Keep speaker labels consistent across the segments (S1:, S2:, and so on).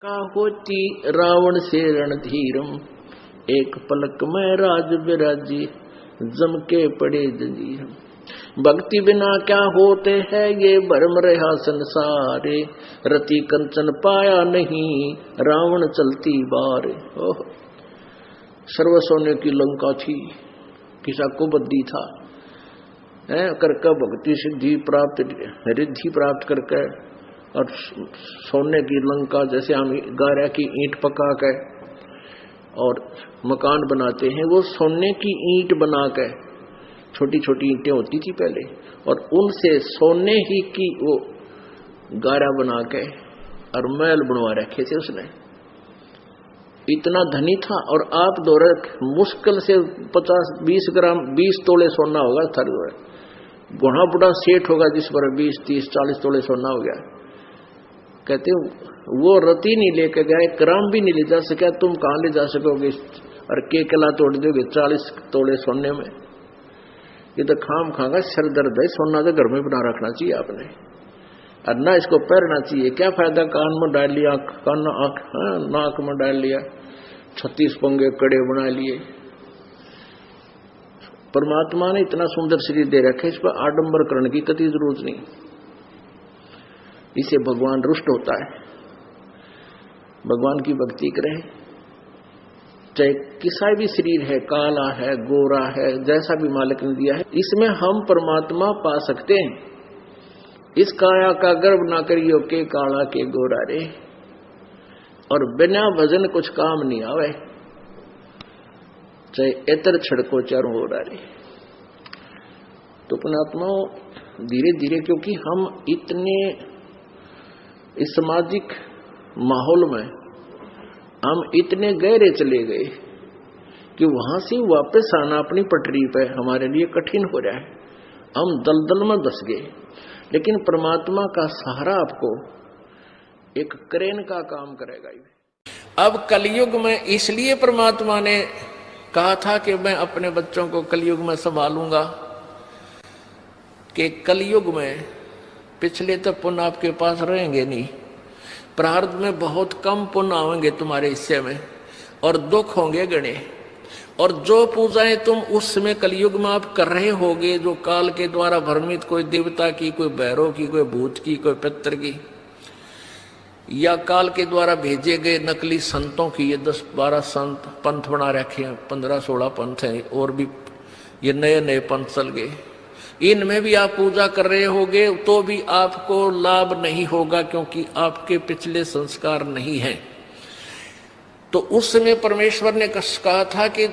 S1: का होती रावण से रणधीरम, एक पलक में राज बिराजी, जम के पड़े जंजीरम। भक्ति बिना क्या होते हैं ये भरम रहा संसारे, रति कंचन पाया नहीं रावण चलती बार। ओह, सर्व सोने की लंका थी, किसा को बद्दी था करके भक्ति सिद्धि प्राप्त रिद्धि प्राप्त करके, और सोने की लंका जैसे हम गारा की ईंट पका कर और मकान बनाते हैं, वो सोने की ईंट बना कर, छोटी छोटी ईंटें होती थी पहले, और उनसे सोने ही की वो गारा बना के और महल बनवा रखे थे उसने। इतना धनी था। और आप दौरे मुश्किल से 50-20 ग्राम 20 तोले सोना होगा, थर बुढ़ा बुढ़ा सेठ होगा जिस पर 20-30-40 तोले सोना हो गया। कहते वो रति नहीं लेके गए, ग्राम भी नहीं ले जा सका, तुम कहां ले जा सकोगे और के कला तोड़ दोगे 40 तोले सोने में। ये तो खाम खागा सर दर्द है। सोना तो घर में बना रखना चाहिए आपने, और ना इसको पहनना चाहिए। क्या फायदा कान में डाल लिया, कान नाक में डाल लिया, 36 पंगे कड़े बना लिए। परमात्मा ने इतना सुंदर शरीर दे रखे, इस पर आडंबर करने की कतई जरूरत नहीं। इसे भगवान रुष्ट होता है। भगवान की भक्ति करें, चाहे किसा भी शरीर है, काला है, गोरा है, जैसा भी मालिक ने दिया है, इसमें हम परमात्मा पा सकते हैं। इस काया का गर्व ना करियो के काला के गोरा रे, और बिना भजन कुछ काम नहीं आवे, चाहे एतर छड़को चारों ओर रे। तो पुण्यात्माओं, धीरे धीरे, क्योंकि हम इतने इस सामाजिक माहौल में हम इतने गहरे चले गए कि वहां से वापस आना अपनी पटरी पे हमारे लिए कठिन हो रहा है। हम दलदल में धस गए। लेकिन परमात्मा का सहारा आपको एक क्रेन का काम करेगा। अब कलयुग में इसलिए परमात्मा ने कहा था कि मैं अपने बच्चों को कलयुग में संभालूंगा, कि कलयुग में पिछले तो पुण्य आपके पास रहेंगे नहीं, प्रारब्ध में बहुत कम पुण्य आएंगे तुम्हारे हिस्से में, और दुख होंगे गणे। और जो पूजाएं तुम उस समय कलयुग में आप कर रहे होगे, जो काल के द्वारा भ्रमित, कोई देवता की, कोई भैरव की, कोई भूत की, कोई पितर की, या काल के द्वारा भेजे गए नकली संतों की, ये 10-12 संत पंथ बना रखे हैं, 15-16 पंथ हैं, और भी ये नए नए पंथ चल गए। इनमें भी आप पूजा कर रहे होगे तो भी आपको लाभ नहीं होगा, क्योंकि आपके पिछले संस्कार नहीं हैं। तो उस समय परमेश्वर ने कहा था कि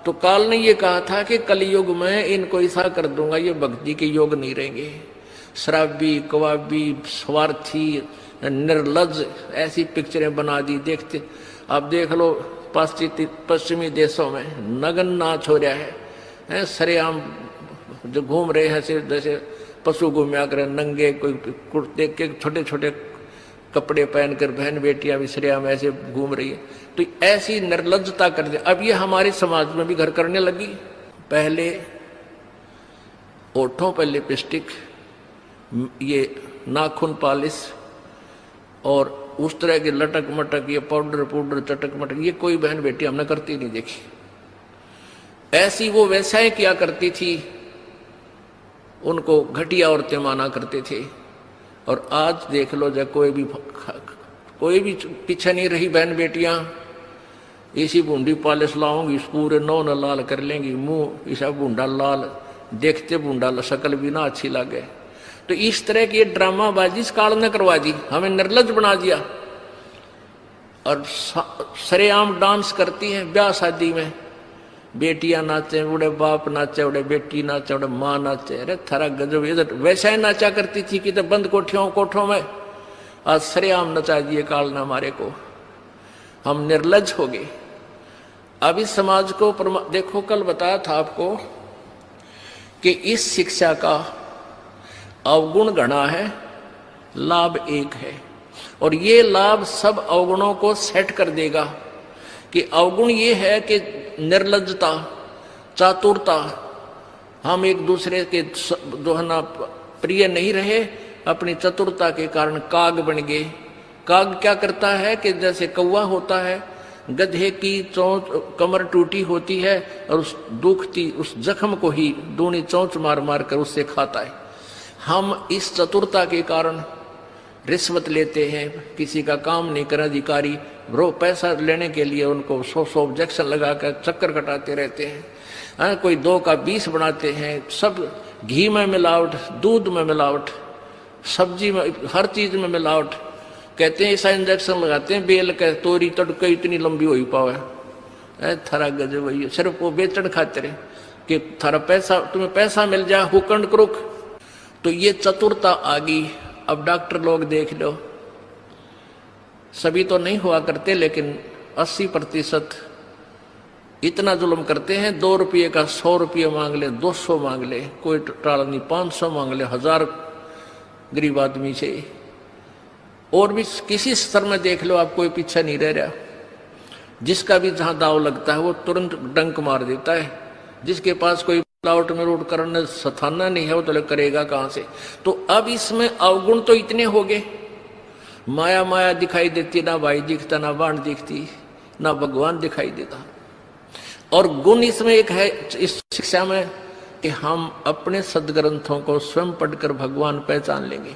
S1: तो काल ने ये कहा था कि कलयुग में इनको ऐसा कर दूंगा, ये भक्ति के योग नहीं रहेंगे। शराबी, कवाबी, स्वार्थी, निर्लज, ऐसी पिक्चरें बना दी। देखते आप देख लो पश्चिमी देशों में नगन नाच हो रहा है, सरेआम जो घूम रहे हैं जैसे पशु घूमया करे, नंगे, कोई कुर्ते के छोटे छोटे कपड़े पहनकर बहन बेटियां भी सरेआम ऐसे घूम रही है। तो ऐसी निर्लज्जता कर दे। अब ये हमारे समाज में भी घर करने लगी। पहले ओठों पर लिपस्टिक, ये नाखून पॉलिश, और उस तरह के लटक मटक, ये पाउडर चटक मटक, ये कोई बहन बेटी हमने करती नहीं देखी। ऐसी वो वैसाएं किया करती थी, उनको घटिया औरतें माना करते थे। और आज देख लो, जब कोई भी पीछे नहीं रही बहन बेटियां, इसी बूंदी पॉलिश लाऊंगी, पूरे नौ न लाल कर लेंगी, मुंह ऐसा बूंदा लाल, देखते बूंदा शक्ल भी ना अच्छी लगे। तो इस तरह की ड्रामाबाजी इस काल ने करवा दी, हमें निर्लज बना दिया। और सरेआम डांस करती हैं ब्याह शादी में, बेटियां नाचे, उड़े बाप नाचे, उड़े बेटी नाचे, उड़े माँ नाचे। अरे थारा गजब। इधर वैसा ही नाचा करती थी कि तो बंद कोठों में, आज सरेआम नचा दिए काल ने हमारे को। हम निर्लज हो गए। अब इस समाज को देखो, कल बताया था आपको कि इस शिक्षा का अवगुण गणा है, लाभ एक है। और ये लाभ सब अवगुणों को सेट कर देगा। कि अवगुण ये है कि निर्लज्जता, चातुरता, हम एक दूसरे के जो है ना प्रिय नहीं रहे, अपनी चतुरता के कारण काग बन गए। काग क्या करता है कि जैसे कौवा होता है, गधे की चोंच कमर टूटी होती है और उस दुखती उस जख्म को ही दूनी चोंच मार मार कर उससे खाता है। हम इस चतुरता के कारण रिश्वत लेते हैं, किसी का काम नहीं कर अधिकारी रो पैसा लेने के लिए उनको 100 ऑब्जेक्शन लगाकर चक्कर कटाते रहते हैं। कोई 2 का 20 बनाते हैं, सब घी में मिलावट, दूध में मिलावट, सब्जी में, हर चीज में मिलावट। कहते हैं ऐसा इंजेक्शन लगाते हैं बेल का तोरी तड़के इतनी लंबी हो ही पावे। थारा गजब वही सिर्फ वो बेचन खातिर कि थारा पैसा तुम्हें पैसा मिल जाए हुकंड क्रुक। तो ये चतुरता आ गई। अब डॉक्टर लोग देख लो, सभी तो नहीं हुआ करते लेकिन 80% इतना जुल्म करते हैं। 2 रुपये का 100 रुपये मांग ले, 200 मांग ले, कोई टाल नहीं, 500 मांग ले, 1000 गरीब आदमी से। और भी किसी स्तर में देख लो आप, कोई पीछा नहीं रह रहा। जिसका भी जहां दाव लगता है वो तुरंत डंक मार देता है। जिसके पास कोई मिलावट में रोड करने सथाना नहीं है वो तो करेगा कहां से। तो अब इसमें अवगुण तो इतने हो गए, माया माया दिखाई देती, ना भाई दिखता, ना बाण दिखती, ना भगवान दिखाई देता। और गुण इसमें एक है इस शिक्षा में कि हम अपने सदग्रंथों को स्वयं पढ़कर भगवान पहचान लेंगे।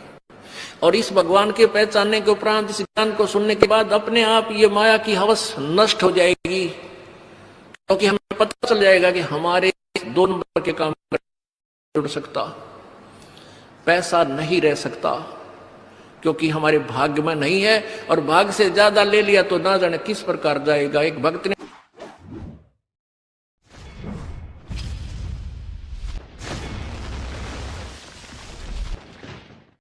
S1: और इस भगवान के पहचानने के उपरांत इस ज्ञान को सुनने के बाद अपने आप ये माया की हवस नष्ट हो जाएगी, क्योंकि हमें पता चल जाएगा कि हमारे 2 नंबर के काम जुड़ सकता, पैसा नहीं रह सकता, क्योंकि हमारे भाग्य में नहीं है। और भाग्य से ज्यादा ले लिया तो ना जाने किस प्रकार जाएगा। एक भक्त ने